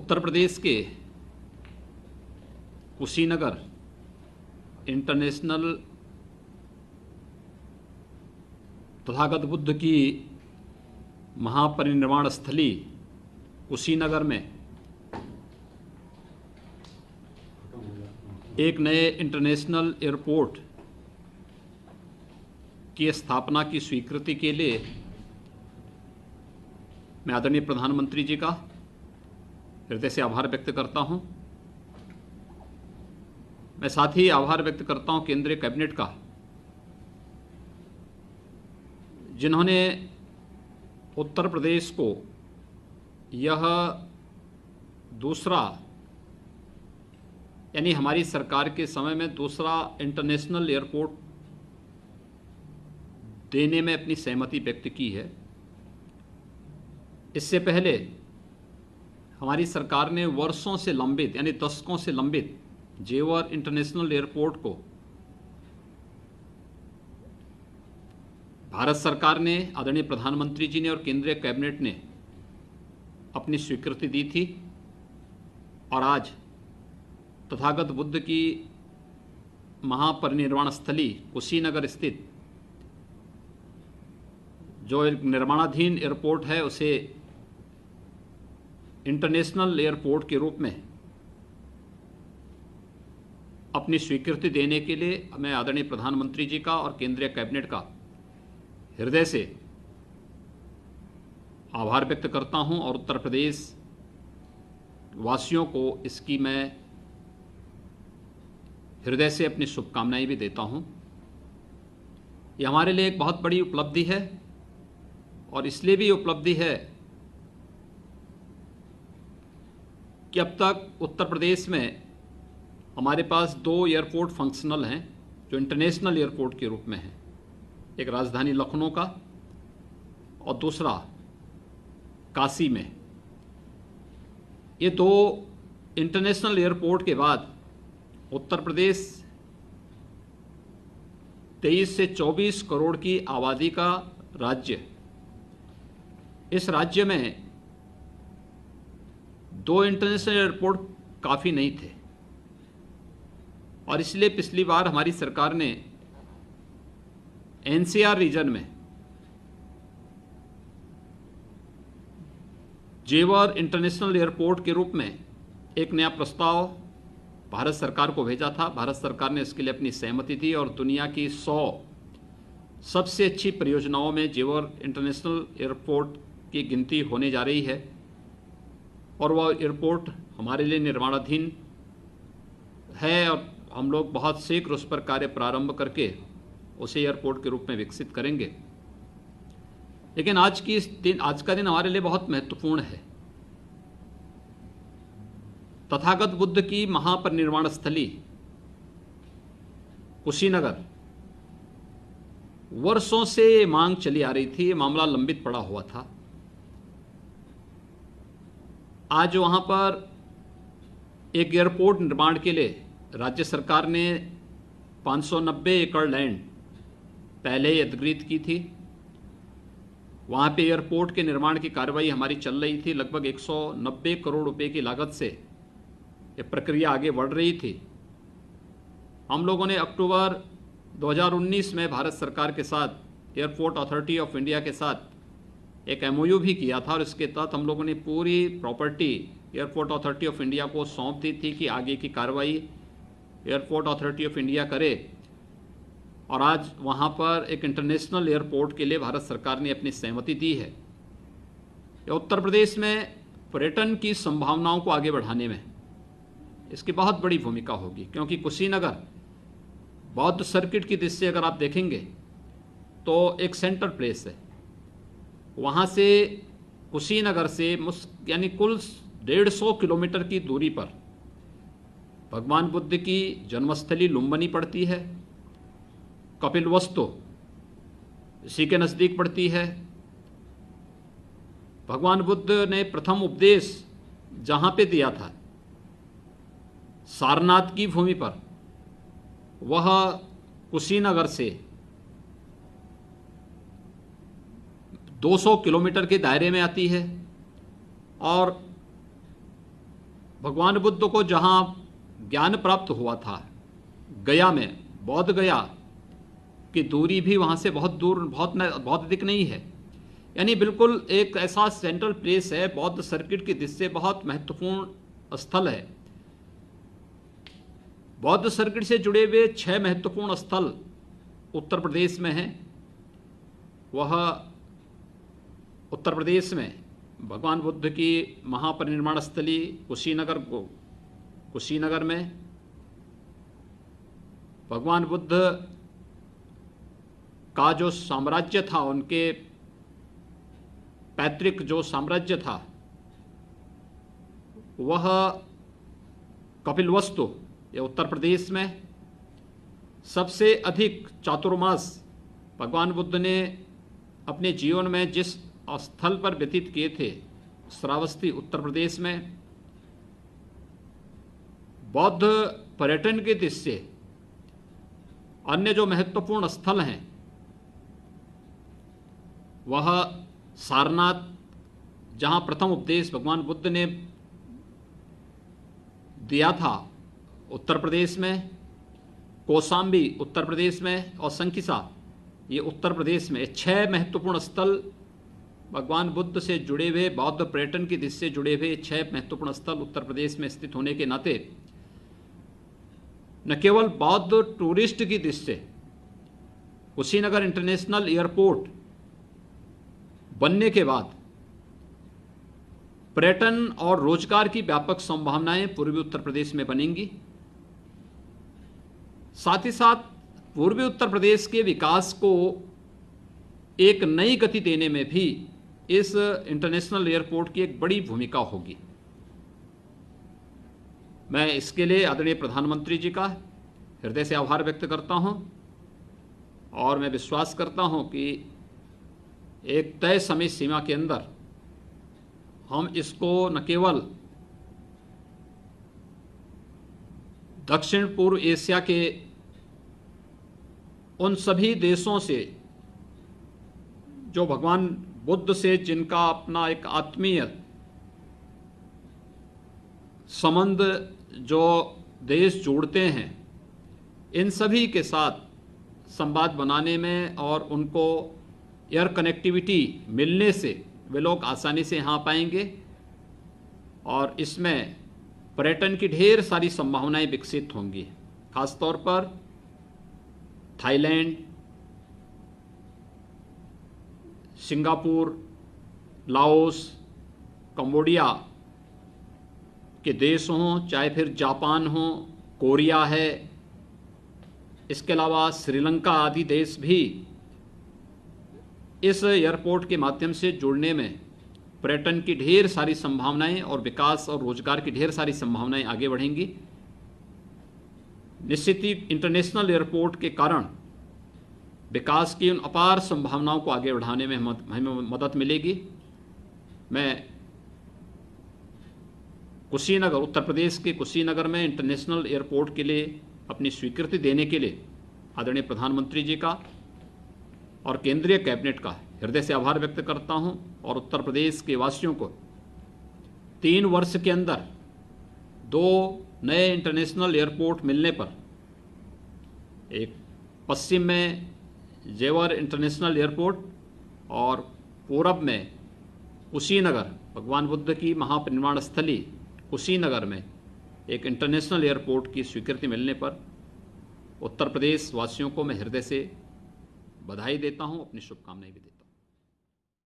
उत्तर प्रदेश के कुशीनगर इंटरनेशनल तथागत बुद्ध की महापरिनिर्वाण स्थली कुशीनगर में एक नए इंटरनेशनल एयरपोर्ट की स्थापना की स्वीकृति के लिए मैं आदरणीय प्रधानमंत्री जी का हृदय से आभार व्यक्त करता हूं। मैं साथ ही आभार व्यक्त करता हूं केंद्रीय कैबिनेट का, जिन्होंने उत्तर प्रदेश को यह दूसरा, यानी हमारी सरकार के समय में दूसरा इंटरनेशनल एयरपोर्ट देने में अपनी सहमति व्यक्त की है। इससे पहले हमारी सरकार ने वर्षों से लंबित, यानी दशकों से लंबित जेवर इंटरनेशनल एयरपोर्ट को भारत सरकार ने, आदरणीय प्रधानमंत्री जी ने और केंद्रीय कैबिनेट ने अपनी स्वीकृति दी थी। और आज तथागत बुद्ध की महापरिनिर्वाण स्थली कुशीनगर स्थित जो एक निर्माणाधीन एयरपोर्ट है, उसे इंटरनेशनल एयरपोर्ट के रूप में अपनी स्वीकृति देने के लिए मैं आदरणीय प्रधानमंत्री जी का और केंद्रीय कैबिनेट का हृदय से आभार व्यक्त करता हूं और उत्तर प्रदेश वासियों को इसकी मैं हृदय से अपनी शुभकामनाएं भी देता हूं। यह हमारे लिए एक बहुत बड़ी उपलब्धि है और इसलिए भी उपलब्धि है कि अब तक उत्तर प्रदेश में हमारे पास दो एयरपोर्ट फंक्शनल हैं जो इंटरनेशनल एयरपोर्ट के रूप में हैं, एक राजधानी लखनऊ का और दूसरा काशी में। ये दो इंटरनेशनल एयरपोर्ट के बाद उत्तर प्रदेश 23 से 24 करोड़ की आबादी का राज्य, इस राज्य में दो इंटरनेशनल एयरपोर्ट काफ़ी नहीं थे और इसलिए पिछली बार हमारी सरकार ने एनसीआर रीजन में जेवर इंटरनेशनल एयरपोर्ट के रूप में एक नया प्रस्ताव भारत सरकार को भेजा था। भारत सरकार ने इसके लिए अपनी सहमति दी और दुनिया की 100 सबसे अच्छी परियोजनाओं में जेवर इंटरनेशनल एयरपोर्ट की गिनती होने जा रही है और वह एयरपोर्ट हमारे लिए निर्माणाधीन है और हम लोग बहुत शीघ्र उस पर कार्य प्रारंभ करके उसे एयरपोर्ट के रूप में विकसित करेंगे। लेकिन आज का दिन हमारे लिए बहुत महत्वपूर्ण है। तथागत बुद्ध की महापरिनिर्वाण स्थली कुशीनगर, वर्षों से मांग चली आ रही थी, ये मामला लंबित पड़ा हुआ था। आज वहां पर एक एयरपोर्ट निर्माण के लिए राज्य सरकार ने 590 एकड़ लैंड पहले ही अधिग्रहित की थी। वहाँ पे एयरपोर्ट के निर्माण की कार्रवाई हमारी चल रही थी। लगभग 190 करोड़ रुपए की लागत से ये प्रक्रिया आगे बढ़ रही थी। हम लोगों ने अक्टूबर 2019 में भारत सरकार के साथ एयरपोर्ट अथॉरिटी ऑफ इंडिया के साथ एक MOU भी किया था और इसके तहत हम लोगों ने पूरी property airport authority of India को सौंप दी थी कि आगे की कार्रवाई एयरपोर्ट अथॉरिटी ऑफ इंडिया करे। और आज वहाँ पर एक इंटरनेशनल एयरपोर्ट के लिए भारत सरकार ने अपनी सहमति दी है। उत्तर प्रदेश में पर्यटन की संभावनाओं को आगे बढ़ाने में इसकी बहुत बड़ी भूमिका होगी, क्योंकि कुशीनगर बौद्ध सर्किट की दृष्टि से अगर आप देखेंगे तो एक सेंटर प्लेस है। वहाँ से कुशीनगर से यानी कुल 150 किलोमीटर की दूरी पर भगवान बुद्ध की जन्मस्थली लुम्बिनी पड़ती है, कपिलवस्तु इसी के नज़दीक पड़ती है। भगवान बुद्ध ने प्रथम उपदेश जहाँ पे दिया था सारनाथ की भूमि पर, वह कुशीनगर से 200 किलोमीटर के दायरे में आती है और भगवान बुद्ध को जहाँ ज्ञान प्राप्त हुआ था, गया में, बौद्ध गया की दूरी भी वहाँ से बहुत दूर, बहुत अधिक नहीं है। यानी बिल्कुल एक ऐसा सेंट्रल प्लेस है, बौद्ध सर्किट की दृष्टि से बहुत महत्वपूर्ण स्थल है। बौद्ध सर्किट से जुड़े हुए 6 महत्वपूर्ण स्थल उत्तर प्रदेश में हैं। वह उत्तर प्रदेश में भगवान बुद्ध की महापरिनिर्वाण स्थली कुशीनगर में भगवान बुद्ध का जो साम्राज्य था, उनके पैतृक जो साम्राज्य था, वह कपिलवस्तु, ये उत्तर प्रदेश में सबसे अधिक चातुर्मास भगवान बुद्ध ने अपने जीवन में जिस स्थल पर व्यतीत किए थे, श्रावस्ती उत्तर प्रदेश में, बौद्ध पर्यटन के दृष्टि से अन्य जो महत्वपूर्ण स्थल हैं वह सारनाथ, जहाँ प्रथम उपदेश भगवान बुद्ध ने दिया था, उत्तर प्रदेश में, कौशाम्बी उत्तर प्रदेश में, और संकिसा ये उत्तर प्रदेश में। 6 महत्वपूर्ण स्थल भगवान बुद्ध से जुड़े हुए, बौद्ध पर्यटन की दृष्टि से जुड़े हुए 6 महत्वपूर्ण स्थल उत्तर प्रदेश में स्थित होने के नाते न केवल बौद्ध टूरिस्ट की दृष्टि से कुशीनगर इंटरनेशनल एयरपोर्ट बनने के बाद पर्यटन और रोजगार की व्यापक संभावनाएं पूर्वी उत्तर प्रदेश में बनेंगी। साथ ही साथ पूर्वी उत्तर प्रदेश के विकास को एक नई गति देने में भी इस इंटरनेशनल एयरपोर्ट की एक बड़ी भूमिका होगी। मैं इसके लिए आदरणीय प्रधानमंत्री जी का हृदय से आभार व्यक्त करता हूं और मैं विश्वास करता हूं कि एक तय समय सीमा के अंदर हम इसको न केवल दक्षिण पूर्व एशिया के उन सभी देशों से जो भगवान बुद्ध से जिनका अपना एक आत्मीय संबंध जो देश जोड़ते हैं, इन सभी के साथ संवाद बनाने में और उनको एयर कनेक्टिविटी मिलने से वे लोग आसानी से यहाँ पाएंगे और इसमें पर्यटन की ढेर सारी संभावनाएं विकसित होंगी। खासतौर पर थाईलैंड, सिंगापुर, लाओस, कंबोडिया के देश हों, चाहे फिर जापान हो, कोरिया है, इसके अलावा श्रीलंका आदि देश भी इस एयरपोर्ट के माध्यम से जुड़ने में पर्यटन की ढेर सारी संभावनाएं और विकास और रोजगार की ढेर सारी संभावनाएं आगे बढ़ेंगी। निश्चित ही इंटरनेशनल एयरपोर्ट के कारण विकास की उन अपार संभावनाओं को आगे बढ़ाने में हमें मदद मिलेगी। मैं कुशीनगर, उत्तर प्रदेश के कुशीनगर में इंटरनेशनल एयरपोर्ट के लिए अपनी स्वीकृति देने के लिए आदरणीय प्रधानमंत्री जी का और केंद्रीय कैबिनेट का हृदय से आभार व्यक्त करता हूं और उत्तर प्रदेश के वासियों को 3 वर्ष के अंदर 2 नए इंटरनेशनल एयरपोर्ट मिलने पर, एक पश्चिम में जेवर इंटरनेशनल एयरपोर्ट और पूरब में कुशीनगर, भगवान बुद्ध की महापरिनिर्वाण स्थली कुशीनगर में एक इंटरनेशनल एयरपोर्ट की स्वीकृति मिलने पर उत्तर प्रदेश वासियों को मैं हृदय से बधाई देता हूं, अपनी शुभकामनाएं भी देता हूं।